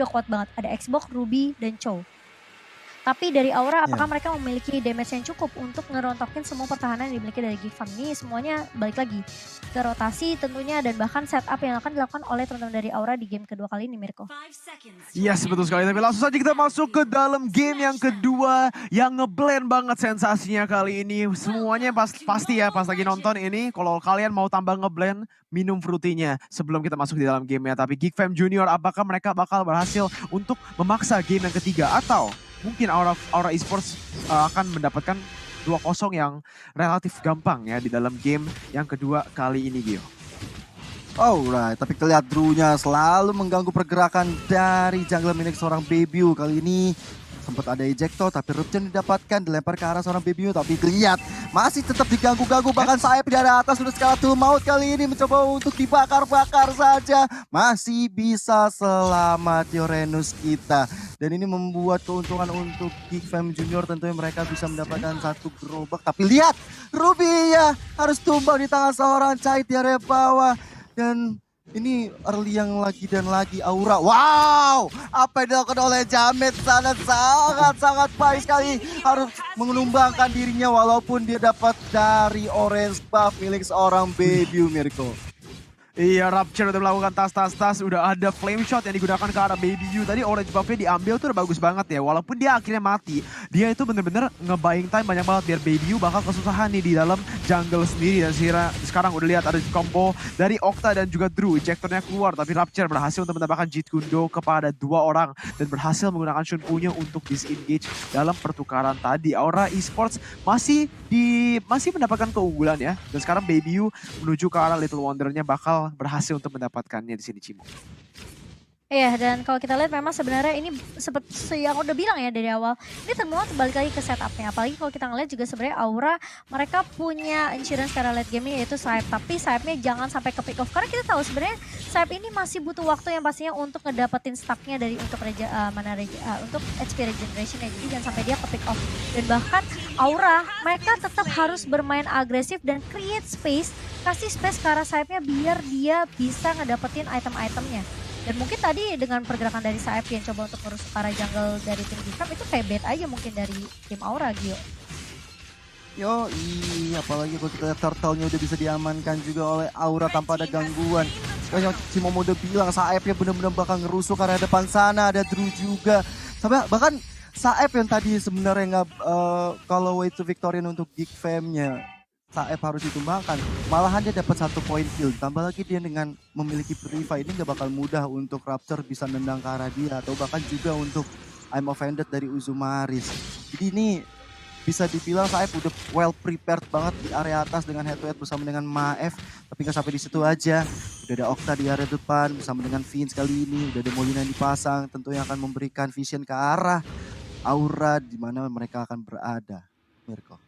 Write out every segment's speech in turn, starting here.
udah kuat banget. Ada Xbox, Ruby, dan Chow. Tapi dari Aura, apakah Iya. mereka memiliki damage yang cukup untuk ngerontokin semua pertahanan yang dimiliki dari Geek Farm? Ini semuanya balik lagi ke rotasi tentunya dan bahkan setup yang akan dilakukan oleh teman-teman dari Aura di game kedua kali ini, Mirko. Yes, betul sekali. Tapi langsung saja kita masuk ke dalam game yang kedua yang ngeblend banget sensasinya kali ini. Semuanya pasti ya pas lagi nonton ini, kalau kalian mau tambah ngeblend, minum frutinya sebelum kita masuk di dalam gamenya. Tapi Geek Fam Junior, apakah mereka bakal berhasil untuk memaksa game yang ketiga? Atau mungkin Aura Esports akan mendapatkan 2-0 yang relatif gampang ya di dalam game yang kedua kali ini, Gio. Alright, tapi kelihatan Drew-nya selalu mengganggu pergerakan dari jungle milik seorang Bebiu. Kali ini sempat ada ejector tapi Rupture didapatkan, dilempar ke arah seorang Bebiu tapi lihat masih tetap diganggu-ganggu, bahkan Saep dari atas sudah skala tuh maut kali ini mencoba untuk dibakar-bakar saja. Masih bisa selamat Yorenus kita. Dan ini membuat keuntungan untuk Geek Fam Junior, tentunya mereka bisa mendapatkan satu gerobak. Tapi lihat, Ruby ya harus tumbang di tangan seorang Chait di area bawah. Dan ini early yang lagi dan lagi Aura. Wow, apa yang dilakukan oleh Jamet sangat-sangat baik sekali. Harus menumbangkan dirinya walaupun dia dapat dari orange buff milik seorang Bebiu, Mirko. Iya, Rapture udah melakukan tas, udah ada flame shot yang digunakan ke arah Bebiu. Tadi orange buff-nya diambil tuh udah bagus banget ya. Walaupun dia akhirnya mati, dia itu bener-bener nge-buying time banyak banget biar Bebiu bakal kesusahan nih di dalam jungle sendiri. Dan sekarang udah lihat ada combo dari Okta dan juga Drew. Ejectornya keluar, tapi Rapture berhasil untuk mendapatkan Jit Gundo kepada 2 orang. Dan berhasil menggunakan Shunpu-nya untuk disengage dalam pertukaran tadi. Aura Esports masih mendapatkan keunggulan ya. Dan sekarang Bebiu menuju ke arah Little Wonder-nya bakal berhasil untuk mendapatkannya di sini, Cimo. Iya, dan kalau kita lihat memang sebenarnya ini seperti yang udah bilang ya dari awal, ini semua balik lagi ke setupnya. Apalagi kalau kita ngeliat juga sebenarnya Aura, mereka punya insurance karena late game yaitu Saep. Tapi Saepnya jangan sampai ke pick off, karena kita tahu sebenarnya Saep ini masih butuh waktu yang pastinya untuk ngedapetin stacknya dari untuk untuk HP regeneration ya. Jadi jangan sampai dia ke pick off. Dan bahkan Aura, mereka tetap harus bermain agresif dan create space, kasih space ke arah Saepnya biar dia bisa ngedapetin item-itemnya. Dan mungkin tadi dengan pergerakan dari Saep yang coba untuk ngurus para jungle dari tim Geek Fam itu kayak bait aja mungkin dari tim Aura, Gio. Apalagi kalau kita lihat turtle-nya udah bisa diamankan juga oleh Aura tanpa ada gangguan. Kayak Cimo udah bilang Saep-nya benar-benar bakal ngerusuh karena depan sana ada Drew juga. Sampai bahkan Saep yang tadi sebenarnya kalau way to Victorian untuk Geek Fam-nya. Saep harus ditumbangkan, malahan dia dapat 1 poin kill. Tambah lagi dia dengan memiliki Purify, ini gak bakal mudah untuk Rapture bisa nendang ke arah dia. Atau bahkan juga untuk I'm Offended dari Uzumaris. Jadi ini bisa dibilang Saep udah well prepared banget di area atas dengan head to head bersama dengan Maef. Tapi gak sampai di situ aja, udah ada Okta di area depan bersama dengan Vince kali ini. Udah ada Molina yang dipasang, tentunya akan memberikan vision ke arah Aura di mana mereka akan berada. Mirko.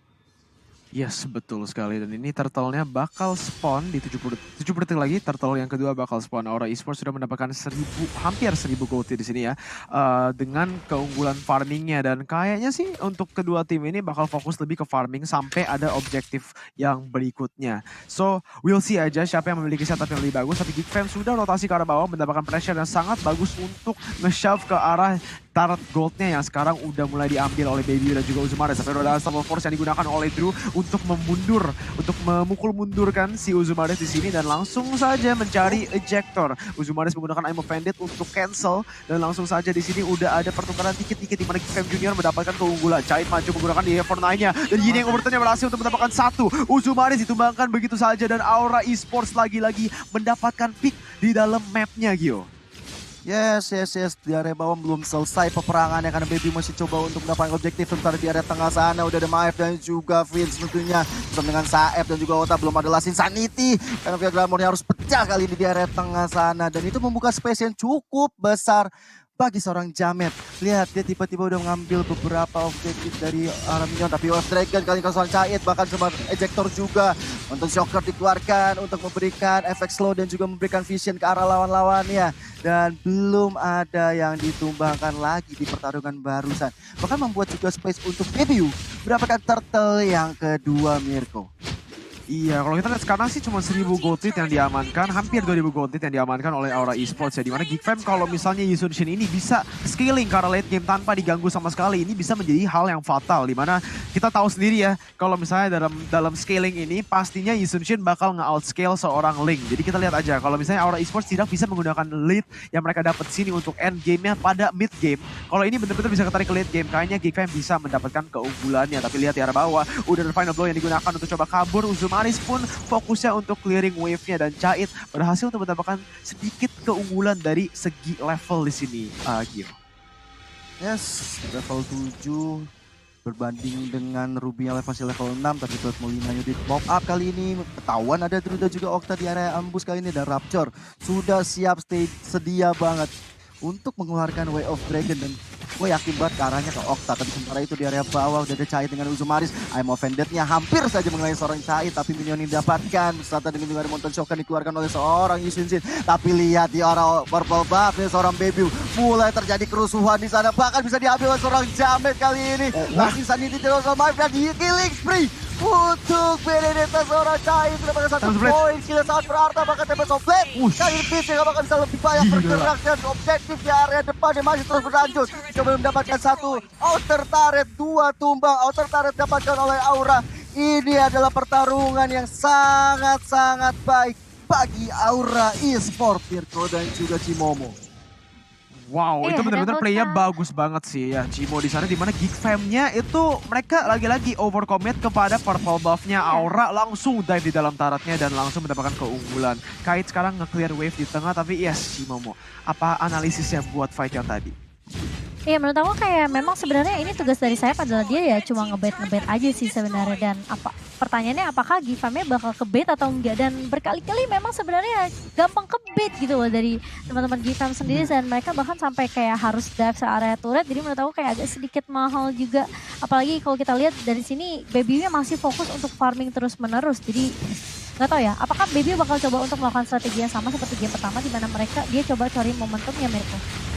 Yes, betul sekali. Dan ini turtle-nya bakal spawn di 7 detik lagi. Turtle yang kedua bakal spawn. Aura Esports sudah mendapatkan hampir 1000 gold di sini ya. Dengan keunggulan farmingnya. Dan kayaknya sih untuk kedua tim ini bakal fokus lebih ke farming sampai ada objektif yang berikutnya. So, we'll see aja siapa yang memiliki setup yang lebih bagus. Tapi Geek Fam sudah rotasi ke arah bawah, mendapatkan pressure yang sangat bagus untuk nge-shove ke arah turret goldnya yang sekarang udah mulai diambil oleh Bebiu dan juga Uzumaris. Sampai ada Unstoppable Force yang digunakan oleh Drew untuk memukul mundurkan si Uzumaris di sini dan langsung saja mencari ejector. Uzumaris menggunakan I'm Offended untuk cancel dan langsung saja di sini udah ada pertukaran dikit-dikit di mana Geek Fam Junior mendapatkan keunggulan. Chait maju menggunakan di F9-nya dan Yini yang overturn-nya berhasil untuk mendapatkan 1. Uzumaris ditumbangkan begitu saja dan Aura Esports lagi-lagi mendapatkan pick di dalam mapnya, Gio. Yes. Di area bawah belum selesai peperangannya karena Bebiu masih coba untuk mendapatkan objektif. Sementara di area tengah sana udah ada Maef dan juga Vince tentunya. Bersama dengan Saep dan juga Ota belum ada Last Insanity. Karena Via Glamour-nya harus pecah kali ini di area tengah sana. Dan itu membuka space yang cukup besar bagi seorang Jamet. Lihat dia tiba-tiba udah mengambil beberapa objektif dari arah minion. Tapi Wave Dragon kali ini seorang Chait bahkan sempat ejector juga. Untuk Shocker dikeluarkan untuk memberikan efek slow dan juga memberikan vision ke arah lawan-lawannya. Dan belum ada yang ditumbangkan lagi di pertarungan barusan. Bahkan membuat juga space untuk Bebiu mendapatkan turtle yang kedua, Mirko. Iya, kalau kita lihat sekarang sih cuma 1000 gold lead yang diamankan, hampir 2000 gold lead yang diamankan oleh Aura Esports ya. Dimana Geek Fam kalau misalnya Yi Sun Shin ini bisa scaling ke arah late game tanpa diganggu sama sekali, ini bisa menjadi hal yang fatal. Dimana kita tahu sendiri ya, kalau misalnya dalam scaling ini pastinya Yi Sun Shin bakal nge-outscale seorang Ling. Jadi kita lihat aja, kalau misalnya Aura Esports tidak bisa menggunakan lead yang mereka dapat sini untuk end game-nya pada mid game, kalau ini benar-benar bisa ketarik ke late game, kayaknya Geek Fam bisa mendapatkan keunggulannya. Tapi lihat di arah bawah, udah ada final blow yang digunakan untuk coba kabur. Uzumaris pun fokusnya untuk clearing wave-nya, dan Cait berhasil untuk mendapatkan sedikit keunggulan dari segi level di sini, Gio. Yes, level 7 berbanding dengan Ruby yang masih level 6, tapi Cloud Molina Yudit pop up kali ini. Ketahuan ada Druida juga Okta di area ambush kali ini, dan Rapture sudah siap sedia banget untuk mengeluarkan Way of Dragon, dan gue yakin banget ke arahnya ke Okta. Tapi sementara itu di area bawah udah ada Cait dengan Uzumaris. I'm Offended-nya hampir saja mengenai seorang Cait, tapi minion yang didapatkan serta dengan juga Mountain Shock dikeluarkan oleh seorang Yi Sun Shin. Tapi lihat di arah purple buff nih, seorang Baby mulai terjadi kerusuhan di sana, bahkan bisa diambil oleh seorang Jamet kali ini. Masih Sanity tidak survive dan di killing spree untuk Benedetta. Seorang Cait mendapatkan 1 poin, kira sangat berharga, bahkan Tempest of Blade kali ini Fitz yang bakal bisa lebih banyak bergerak, dan objektif di area depan yang masih terus berlanjut. Coba mendapatkan 1 outer turret, 2 tumbang outer turret dapatkan oleh Aura. Ini adalah pertarungan yang sangat-sangat baik bagi Aura Esports, Mirko dan juga Cimomo. Wow, itu benar-benar dan play-nya menurut bagus banget sih ya Cimo di sana, dimana Geek Fam-nya itu mereka lagi-lagi overcommit kepada purple buff-nya Aura, langsung dive di dalam turret-nya dan langsung mendapatkan keunggulan. Kait sekarang nge-clear wave di tengah, tapi yes Cimomo, apa analisisnya buat fight yang tadi? Iya, menurut aku kayak memang sebenarnya ini tugas dari saya adalah dia ya cuma ngebait aja sih sebenarnya. Dan pertanyaannya apakah Gifamnya bakal kebait atau enggak, dan berkali-kali memang sebenarnya gampang kebait gitu loh dari teman-teman Gifam sendiri, dan mereka bahkan sampai kayak harus dive se area turret. Jadi menurut aku kayak agak sedikit mahal juga, apalagi kalau kita lihat dari sini Baby-nya masih fokus untuk farming terus menerus. Jadi nggak tahu ya, apakah Baby bakal coba untuk melakukan strategi yang sama seperti game pertama, di mana dia coba cari momentumnya, Mirko.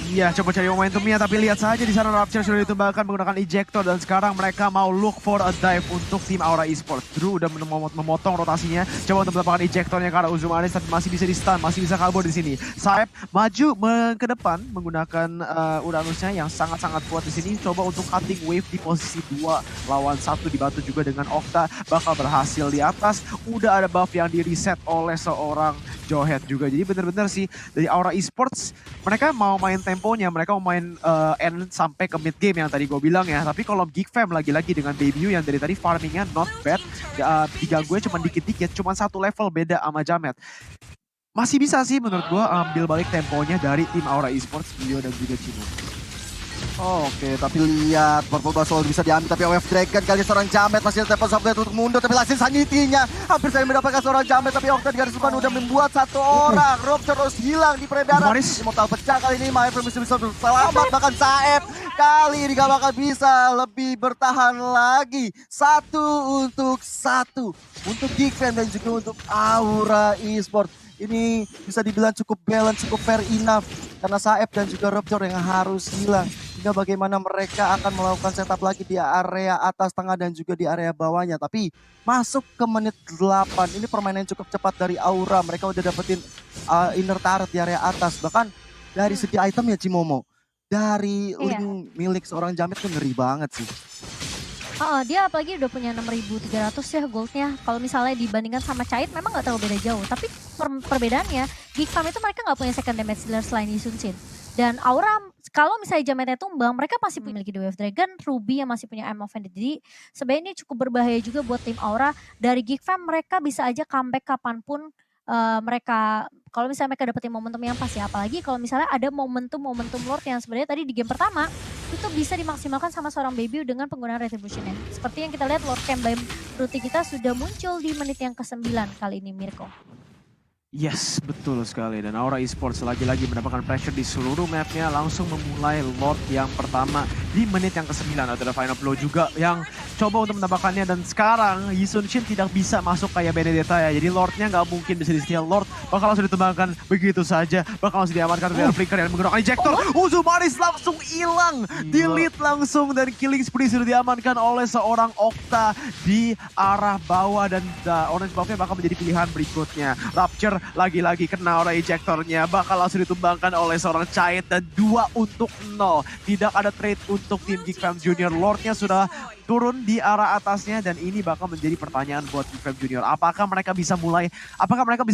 Iya, coba cari momentumnya, tapi lihat saja di sana Rapture sudah ditumbangkan menggunakan ejector, dan sekarang mereka mau look for a dive untuk tim Aura Esports. Drew udah memotong rotasinya, coba untuk mendapatkan ejectornya ke arah Uzumaris, tapi masih bisa di stun, masih bisa kabur di sini. Saeb maju ke depan menggunakan Uranusnya yang sangat-sangat kuat di sini, coba untuk cutting wave di posisi 2 lawan 1, dibantu juga dengan Okta, bakal berhasil di atas. Udah ada buff yang di reset oleh seorang Johead juga. Jadi bener-bener sih dari Aura Esports, mereka mau main temponya, mereka mau main end sampai ke mid game yang tadi gue bilang ya. Tapi kalau Geek Fam lagi-lagi dengan debut yang dari tadi farmingnya not bad, diganggunya cuma dikit-dikit, cuma 1 level beda sama Jamet. Masih bisa sih menurut gue ambil balik temponya dari tim Aura Esports, Gio dan juga Cimo. Oke, tapi lihat Purple Basol bisa diambil, tapi Wave Dragon kali seorang Jamet masih ada Tempest of Blade untuk mundur, tapi langsung Sanity-nya hampir saja mendapatkan seorang Jamet, tapi Okta di garis depan udah membuat 1 orang. Rob terus hilang di peredaran. Immortal pecah kali ini, Maef bisa selamat, bahkan Saeb kali ini gak bakal bisa lebih bertahan lagi. 1 untuk 1 untuk Geek Fam dan juga untuk Aura Esports. Ini bisa dibilang cukup balance, cukup fair enough, karena Saeb dan juga Rapture yang harus hilang. Hingga bagaimana mereka akan melakukan setup lagi di area atas, tengah, dan juga di area bawahnya. Tapi masuk ke menit 8, ini permainan yang cukup cepat dari Aura. Mereka udah dapetin inner turret di area atas. Bahkan dari segi item ya Cimomo, dari link milik seorang Jamet tuh ngeri banget sih. Dia apalagi udah punya 6.300 ya goldnya. Kalau misalnya dibandingkan sama Cait memang gak terlalu beda jauh. Tapi perbedaannya, Geek Fam itu mereka gak punya second damage dealer selain Yi Sun Shin. Dan Aura, kalau misalnya Jametnya tumbang, mereka masih memiliki The Wave Dragon, Ruby yang masih punya I'm Offended. Jadi sebenarnya ini cukup berbahaya juga buat tim Aura. Dari Geek Fam mereka bisa aja comeback kapanpun mereka, kalau misalnya mereka dapetin momentum yang pas ya. Apalagi kalau misalnya ada momentum Lord yang sebenarnya tadi di game pertama itu bisa dimaksimalkan sama seorang Baby dengan penggunaan Retribution-nya. Seperti yang kita lihat Lord Camp by Ruti kita sudah muncul di menit yang ke-9 kali ini, Mirko. Yes, betul sekali. Dan Aura Esports lagi-lagi mendapatkan pressure di seluruh mapnya, langsung memulai Lord yang pertama di menit yang ke-9. Ada final blow juga yang coba untuk menambahkannya, dan sekarang Yisun Shin tidak bisa masuk kayak Benedetta ya. Jadi Lordnya nggak mungkin bisa di-steal. Lord bakal langsung ditembakkan begitu saja, bakal langsung diamankan oleh Flicker yang menggunakan ejector. Uzumaris langsung hilang, delete langsung, dan killing spree sudah diamankan oleh seorang Okta di arah bawah, dan Orange Buff-nya bakal menjadi pilihan berikutnya. Rapture lagi-lagi kena oleh ejectornya, bakal langsung ditumbangkan oleh seorang Chait, dan 2-0. Tidak ada trade untuk tim Geek Fam Junior. Lordnya sudah turun di arah atasnya, dan ini bakal menjadi pertanyaan buat Geek Fam Junior. Apakah mereka bisa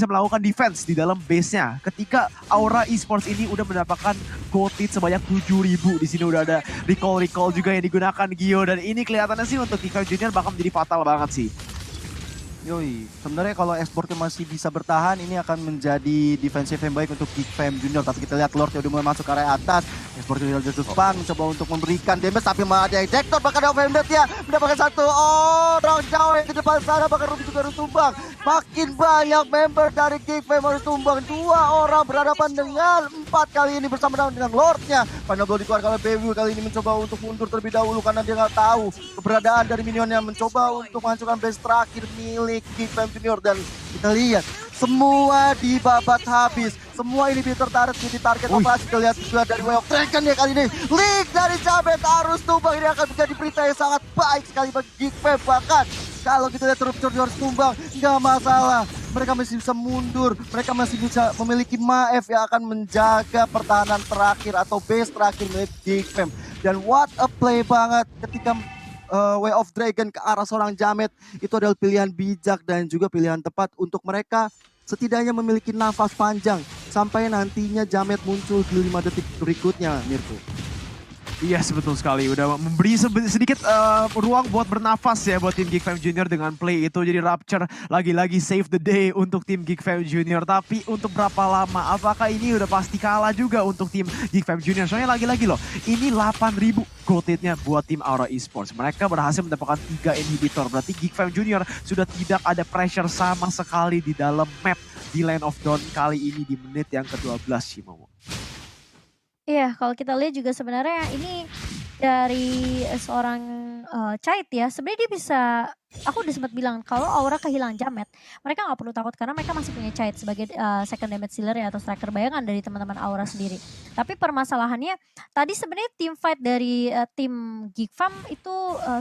melakukan defense di dalam base-nya ketika Aura Esports ini udah mendapatkan gold hit sebanyak 7.000. Di sini udah ada recall juga yang digunakan Gio, dan ini kelihatannya sih untuk Geek Fam Junior bakal menjadi fatal banget sih. Yoi, sebenarnya kalau esportnya masih bisa bertahan, ini akan menjadi defensive yang baik untuk Geek Fam Junior. Tapi kita lihat Lord udah mulai masuk ke area atas. Esportnya udah Span mencoba untuk memberikan damage, tapi malah ada ejector, bahkan ada offended ya. Mendapatkan satu orang jauh yang di depan sana, bahkan Ruby juga harus tumbang. Makin banyak member dari Geek Fam harus tumbang. 2 orang berhadapan dengan 4 kali ini bersama dengan Lordnya. Final blow dikeluarkan oleh BW, kali ini mencoba untuk mundur terlebih dahulu karena dia nggak tahu keberadaan dari minionnya. Mencoba untuk menghancurkan base terakhir milik Geek Fam Junior, dan kita lihat semua dibabat habis. Semua ini tertarik jadi target operasi. Kita lihat juga dari Way of Dragon ya kali ini. League dari Jamet harus tumbang. Ini akan menjadi berita yang sangat baik sekali bagi Geek Fam. Bahkan kalau kita lihat Rupture harus tumbang, nggak masalah. Mereka masih bisa mundur. Mereka masih bisa memiliki Maef yang akan menjaga pertahanan terakhir atau base terakhir milik Geek Fam. Dan what a play banget ketika Way of Dragon ke arah seorang Jamet. Itu adalah pilihan bijak dan juga pilihan tepat untuk mereka setidaknya memiliki nafas panjang sampai nantinya Jamet muncul di 5 detik berikutnya, Mirko. Iya, betul sekali. Udah memberi sedikit ruang buat bernafas ya buat tim Geek Fam Junior dengan play itu. Jadi Rapture lagi-lagi save the day untuk tim Geek Fam Junior. Tapi untuk berapa lama? Apakah ini udah pasti kalah juga untuk tim Geek Fam Junior? Soalnya lagi-lagi loh, ini 8.000 gold hit-nya buat tim Aura Esports. Mereka berhasil mendapatkan 3 inhibitor. Berarti Geek Fam Junior sudah tidak ada pressure sama sekali di dalam map di Land of Dawn kali ini di menit yang ke-12, Shimomo. Iya, kalau kita lihat juga sebenarnya ini dari seorang Chait ya, sebenarnya dia bisa, aku udah sempat bilang kalau Aura kehilangan Jamet, mereka nggak perlu takut karena mereka masih punya Chait sebagai second damage dealer ya, atau striker bayangan dari teman-teman Aura sendiri. Tapi permasalahannya tadi sebenarnya team fight dari tim Geek Fam itu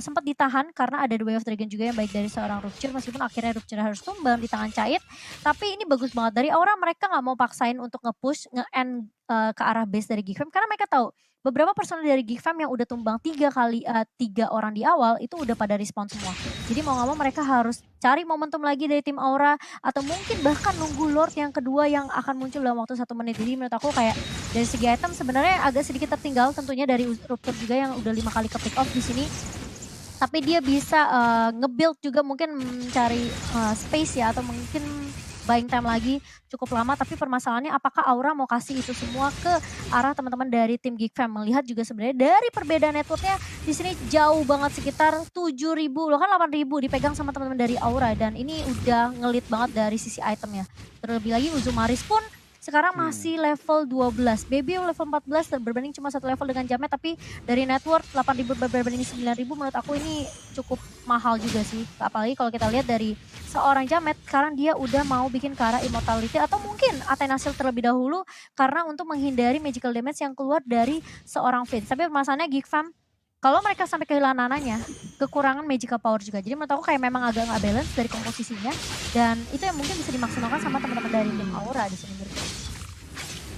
sempat ditahan karena ada The Way of Dragon juga yang baik dari seorang Rupture, meskipun akhirnya Rupture harus tumbang di tangan Chait. Tapi ini bagus banget dari Aura, mereka nggak mau paksain untuk nge-push, nge-end ke arah base dari Geek Fam karena mereka tahu beberapa personel dari Geek Fam yang udah tumbang 3 orang di awal itu udah pada respon semua. Jadi mau gak mau mereka harus cari momentum lagi dari tim Aura atau mungkin bahkan nunggu Lord yang kedua yang akan muncul dalam waktu 1 menit. Jadi menurut aku kayak dari segi item sebenarnya agak sedikit tertinggal tentunya dari Rupture juga yang udah 5 kali ke pick off di sini. Tapi dia bisa nge-build juga, mungkin mencari space ya, atau mungkin buying time lagi cukup lama. Tapi permasalahannya apakah Aura mau kasih itu semua ke arah teman-teman dari tim Geek Fam. Melihat juga sebenarnya dari perbedaan networknya di sini jauh banget, sekitar 7.000 loh kan, 8.000 dipegang sama teman-teman dari Aura, dan ini udah ngelit banget dari sisi itemnya. Terlebih lagi Uzumaris pun sekarang masih level 12. Baby level 14 berbanding cuma 1 level dengan Jamet, tapi dari network 8.000 berbanding 9.000 menurut aku ini cukup mahal juga sih. Apalagi kalau kita lihat dari seorang Jamet, sekarang dia udah mau bikin ke arah Immortality atau mungkin Athena Shield terlebih dahulu karena untuk menghindari magical damage yang keluar dari seorang Vince. Tapi masalahnya Geek Fam, kalau mereka sampai kehilangan nananya, kekurangan magical power juga. Jadi menurut aku kayak memang agak nggak balance dari komposisinya. Dan itu yang mungkin bisa dimaksimalkan sama teman-teman dari tim Aura di sini menurutku.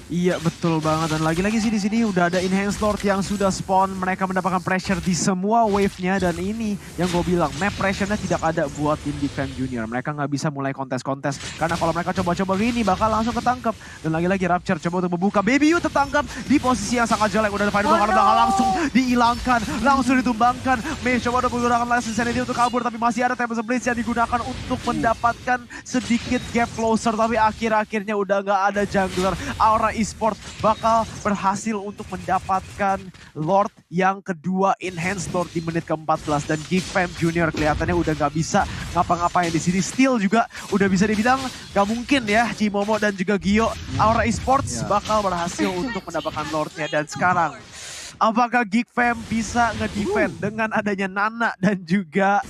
Iya, betul banget. Dan lagi-lagi sih di sini udah ada Enhanced Lord yang sudah spawn. Mereka mendapatkan pressure di semua wave-nya, dan ini yang gue bilang, map pressure-nya tidak ada buat tim Geek Fam Junior. Mereka nggak bisa mulai kontes-kontes karena kalau mereka coba-coba gini bakal langsung ketangkep. Dan lagi-lagi Rapture coba untuk membuka. Baby Yu tertangkap di posisi yang sangat jelek. Udah ada Final Blow karena langsung dihilangkan, langsung ditumbangkan. Mei coba untuk menggunakan Last Insanity untuk kabur, tapi masih ada Tempest Blitz yang digunakan untuk mendapatkan sedikit gap closer. Tapi akhir-akhirnya udah nggak ada jungler. Aura Esports bakal berhasil untuk mendapatkan Lord yang kedua, Enhanced Lord di menit ke-14, dan Geek Fam Junior kelihatannya udah nggak bisa ngapa-ngapain di sini. Still juga udah bisa dibilang nggak mungkin ya Cimomo dan juga Gio. Aura Esports bakal berhasil untuk mendapatkan Lordnya, dan sekarang Apakah Geek Fam bisa nge-defend dengan adanya Nana dan juga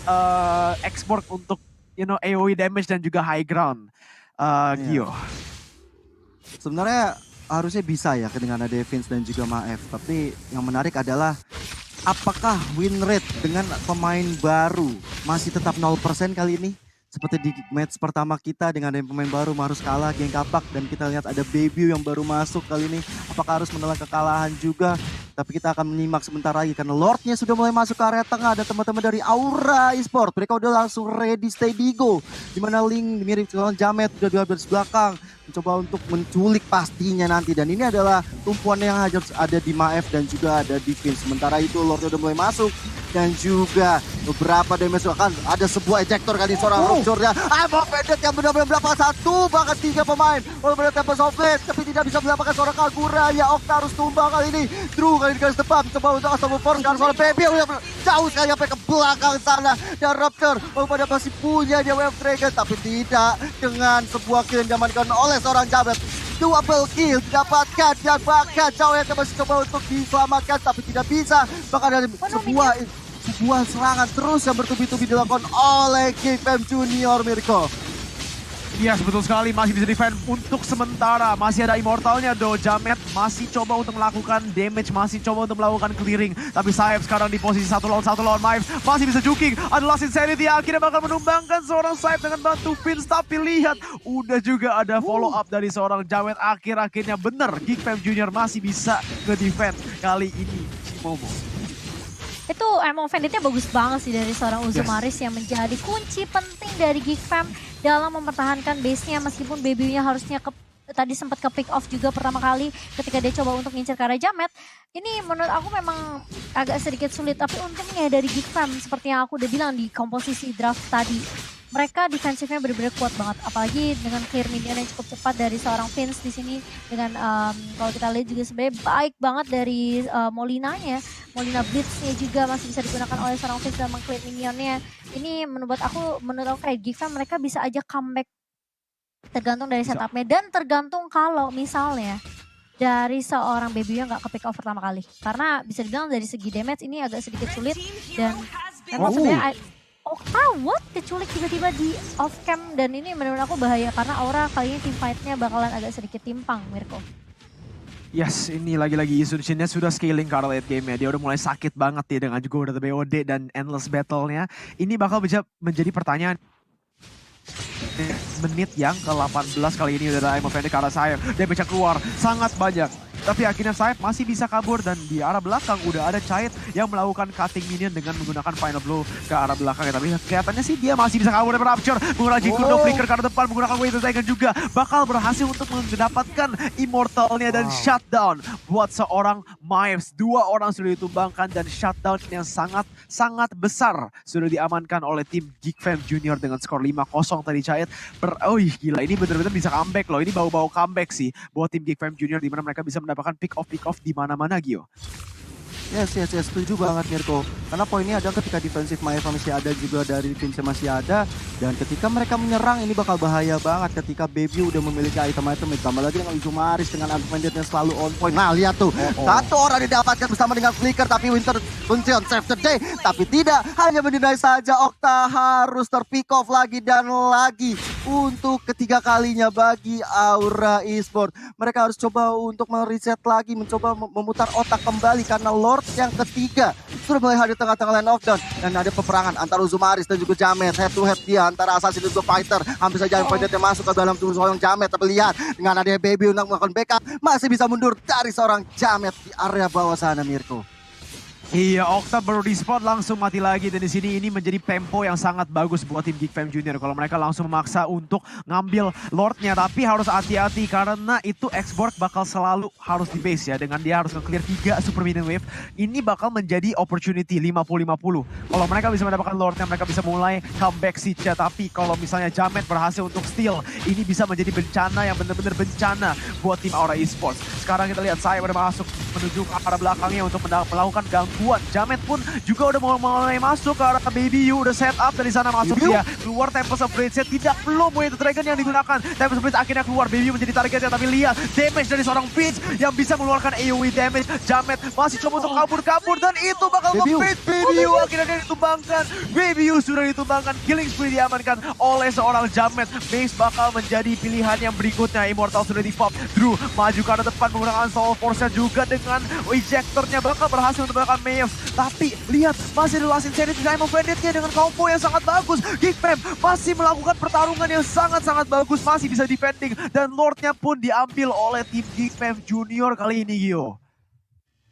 export untuk AoE damage dan juga high ground? Gio. Sebenarnya harusnya bisa ya dengan ada Vince dan juga Maef. Tapi yang menarik adalah apakah win rate dengan pemain baru masih tetap 0% kali ini? Seperti di match pertama kita dengan ada pemain baru harus kalah geng kapak. Dan kita lihat ada Baby yang baru masuk kali ini. Apakah harus menelan kekalahan juga? Tapi kita akan menyimak sebentar lagi karena Lordnya sudah mulai masuk ke area tengah. Ada teman-teman dari Aura Esports. Mereka udah langsung ready stay di go. Dimana Link mirip dengan Jamet udah di garis belakang. Mencoba untuk menculik pastinya nanti. Dan ini adalah tumpuan yang harus ada di Maef dan juga ada di Vince. Sementara itu Lordnya udah mulai masuk. Dan juga beberapa damage akan ada sebuah ejector kali seorang Rupture-nya. Mau pendek yang benar-benar mendapatkan 1 bahkan 3 pemain. Walaupun ada Tempest of Fate tapi tidak bisa mendapatkan seorang Kagura. Ya Okta harus tumbang kali ini. Drew kali di garis depan coba untuk Astro Force karena seorang Baby yang jauh sekali sampai ke belakang sana. Dan Rupture walaupun ada masih punya dia Wave Dragon tapi tidak dengan sebuah kill yang diamankan oleh seorang Jabet. Double kill didapatkan dan bahkan Jawet masih coba untuk diselamatkan tapi tidak bisa. Bahkan ada sebuah serangan terus yang bertubi-tubi dilakukan oleh Geek Fam Junior, Mirko. Yes, betul sekali. Masih bisa defend untuk sementara. Masih ada Immortalnya, Jamet masih coba untuk melakukan damage, masih coba untuk melakukan clearing. Tapi Saeb sekarang di posisi 1 lawan 1 lawan Maef. Masih bisa juking. Ada Last Insanity yang akhirnya bakal menumbangkan seorang Saeb dengan bantu Vince. Tapi lihat, udah juga ada follow up dari seorang Jamet. Akhir-akhirnya bener, Geek Fam Junior masih bisa nge-defend kali ini Chimomo. Itu emang offendednya bagus banget sih dari seorang Uzumaris yang menjadi kunci penting dari Geek Fam dalam mempertahankan base-nya meskipun Baby-nya harusnya tadi sempat ke pick off juga pertama kali ketika dia coba untuk ngincer ke arah Jamet. Ini menurut aku memang agak sedikit sulit tapi untungnya dari Geek Fam seperti yang aku udah bilang di komposisi draft tadi. Mereka defensifnya benar-benar kuat banget, apalagi dengan clear minion yang cukup cepat dari seorang Vince di sini. Dengan kalau kita lihat juga sebenarnya baik banget dari Molinanya, Molina Blitznya juga masih bisa digunakan oleh seorang Vince dalam meng-clear minionnya. Ini menurut aku kayak Geek Fam mereka bisa aja comeback tergantung dari setupnya dan tergantung kalau misalnya dari seorang Baby yang nggak ke pick off pertama kali. Karena bisa dibilang dari segi damage ini agak sedikit sulit dan memang sebenarnya Okta what? Keculik tiba-tiba di off cam dan ini menurut aku bahaya karena Aura kali ini team fight-nya bakalan agak sedikit timpang, Mirko. Yes, ini lagi-lagi Isun Shin-nya sudah scaling ke arah late game-nya. Dia udah mulai sakit banget ya dengan juga udah BOD dan endless battle-nya. Ini bakal bisa menjadi pertanyaan. Menit yang ke-18 kali ini udah ada Aim of Fender ke arah Saeb. Damage yang keluar sangat banyak. Tapi akhirnya Saeb masih bisa kabur dan di arah belakang udah ada Chait yang melakukan cutting minion dengan menggunakan final blow ke arah belakang. Tapi kelihatannya sih dia masih bisa kabur dari Rapture. Menggunakan Jinkudo flicker ke arah depan, menggunakan Wave Dragon juga. Bakal berhasil untuk mendapatkan Immortalnya dan shutdown buat seorang Maef. 2 orang sudah ditumbangkan dan shutdown yang sangat besar sudah diamankan oleh tim Geek Fam Junior dengan skor 5-0 tadi Chait. Gila ini bener-bener bisa comeback loh. Ini bau-bau comeback sih buat tim Geek Fam Junior di mana mereka bisa mendapatkan pick off di mana-mana Gio. Yes, setuju banget Mirko. Karena poinnya ada ketika defensif Maeva masih ada juga dari Vince masih ada. Dan ketika mereka menyerang ini bakal bahaya banget ketika Baby udah memiliki item-item. Ditambah lagi dengan Uzumaris dengan advantage-nya selalu on point. Nah lihat tuh, satu orang didapatkan bersama dengan Flicker tapi Winter Kuncion save the day. Tapi tidak, hanya mendinai saja Okta harus terpick off lagi dan lagi. Untuk ketiga kalinya bagi Aura Esports. Mereka harus coba untuk mereset lagi, mencoba memutar otak kembali karena Lord yang ketiga sudah mulai hadir tengah-tengah line of down dan ada peperangan antara Uzumaris dan juga Jamet head to head dia antara Assassin dan juga Fighter. Hampir saja Fighter masuk ke dalam tubuh seorang Jamet tapi lihat dengan adanya Baby untuk melakukan backup masih bisa mundur dari seorang Jamet di area bawah sana Mirko. Iya, Okta baru di spot langsung mati lagi dan di sini ini menjadi tempo yang sangat bagus buat tim Geek Fam Junior kalau mereka langsung memaksa untuk ngambil Lordnya, tapi harus hati-hati karena itu X-Borg bakal selalu harus di base ya dengan dia harus nge-clear 3 super minion wave. Ini bakal menjadi opportunity 50-50. Kalau mereka bisa mendapatkan Lordnya mereka bisa mulai comeback siege, tapi kalau misalnya Jamet berhasil untuk steal, ini bisa menjadi bencana yang benar-benar bencana buat tim Aura Esports. Sekarang kita lihat saya udah masuk menuju ke arah belakangnya untuk melakukan gangguan kuat. Jamet pun juga udah mulai masuk ke arah Baby U, udah set up dari sana masuk dia. Keluar Tempest of Rage, tidak belum Way to Dragon yang digunakan. Tempest of Rage akhirnya keluar, Baby U menjadi targetnya, tapi lihat damage dari seorang Peach yang bisa mengeluarkan AoE damage. Jamet masih coba untuk kabur-kabur dan itu bakal nge-fade Baby U, akhirnya dia ditumbangkan. Baby U sudah ditumbangkan, killing spree diamankan oleh seorang Jamet. Mace bakal menjadi pilihan yang berikutnya. Immortal sudah di-pop, Drew maju ke arah depan menggunakan Soul Force juga dengan ejectornya bakal berhasil untuk melakukan Mayhem. Tapi lihat masih ada Last Insanity Diamond Bandit-nya dengan combo yang sangat bagus. Geekfam masih melakukan pertarungan yang sangat-sangat bagus, masih bisa defending dan Lord-nya pun diambil oleh tim Geekfam Junior kali ini, Gio.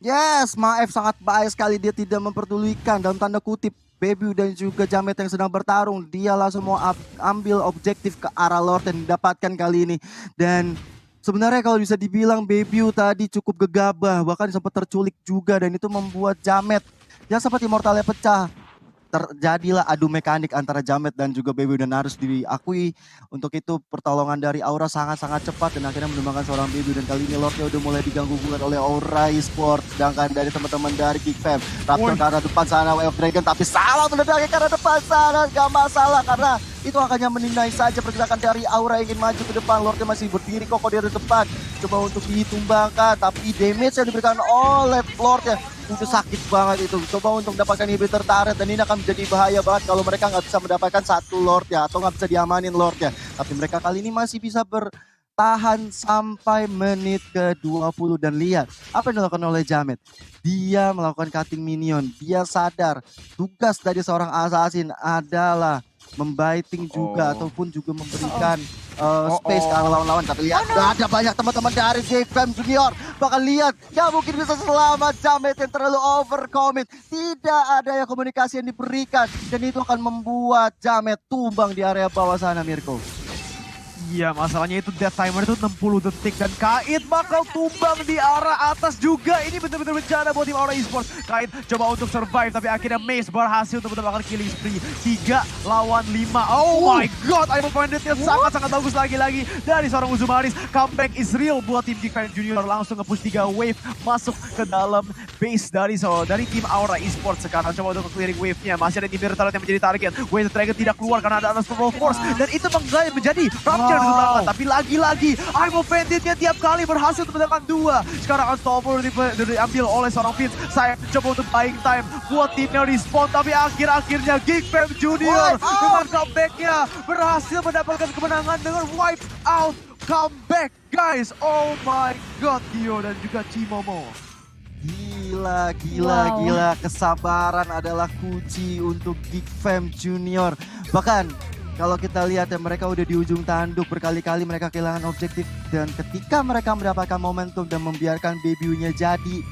Yes, Maef sangat baik sekali, dia tidak memperdulikan dalam tanda kutip Baby dan juga Jamet yang sedang bertarung. Dia langsung mau ambil objektif ke arah Lord yang didapatkan kali ini. Dan sebenarnya kalau bisa dibilang Baby tadi cukup gegabah, bahkan sempat terculik juga dan itu membuat Jamet yang sempat immortalnya pecah. Terjadilah adu mekanik antara Jamet dan juga Baby dan harus diakui untuk itu pertolongan dari Aura sangat-sangat cepat dan akhirnya menumbangkan seorang Baby dan kali ini Lordnya udah mulai diganggu gugat oleh Aura Esports. Sedangkan dari teman-teman dari Geekfam Raptor ke arah depan sana Way of Dragon, tapi salah mendadak ke arah depan sana, gak masalah karena itu akannya menindai saja pergerakan dari Aura yang ingin maju ke depan. Lordnya masih berdiri kokoh di depan, coba untuk ditumbangkan tapi damage yang diberikan oleh Lordnya itu sakit banget itu. Coba untuk mendapatkan inhibitor turret dan ini akan menjadi bahaya banget kalau mereka nggak bisa mendapatkan satu Lord ya atau nggak bisa diamanin Lord ya. Tapi mereka kali ini masih bisa bertahan sampai menit ke-20 dan lihat apa yang dilakukan oleh Jamet. Dia melakukan cutting minion, dia sadar tugas dari seorang assassin adalah membaiting juga ataupun juga memberikan space ke lawan-lawan. Tapi lihat ada banyak teman-teman dari Geekfam Junior. Bahkan lihat gak mungkin bisa selamat, Jamet yang terlalu overcommit. Tidak ada yang komunikasi yang diberikan dan itu akan membuat Jamet tumbang di area bawah sana, Mirko. Iya, masalahnya itu death timer itu 60 detik dan Kait bakal tumbang di arah atas juga. Ini benar-benar bencana buat tim Aura Esports. Kait coba untuk survive tapi akhirnya Mace berhasil untuk mendapatkan killing spree 3 lawan 5. Oh my god, Diamond Bandit-nya sangat-sangat bagus lagi-lagi dari seorang Uzumaris. Comeback is real buat tim Geekfam Junior, langsung nge-push 3 wave masuk ke dalam base dari tim Aura Esports. Sekarang coba untuk clearing wave-nya. Masih ada Dimir Talent yang menjadi target. Way to Dragon tidak keluar karena ada Unstoppable Force dan itu menjadi Rapture tapi lagi-lagi I'm Offended-nya tiap kali berhasil untuk mendapatkan 2. Sekarang Unstoppable diambil oleh seorang Vince. Saya coba untuk buying time buat timnya respawn, tapi akhir-akhirnya Geekfam Junior dengan comeback-nya berhasil mendapatkan kemenangan dengan wipe out comeback, guys. Oh my god, Dio dan juga Cimomo. Gila. Kesabaran adalah kunci untuk Geekfam Junior. Bahkan kalau kita lihat ya mereka udah di ujung tanduk, berkali-kali mereka kehilangan objektif dan ketika mereka mendapatkan momentum dan membiarkan Baby-nya jadi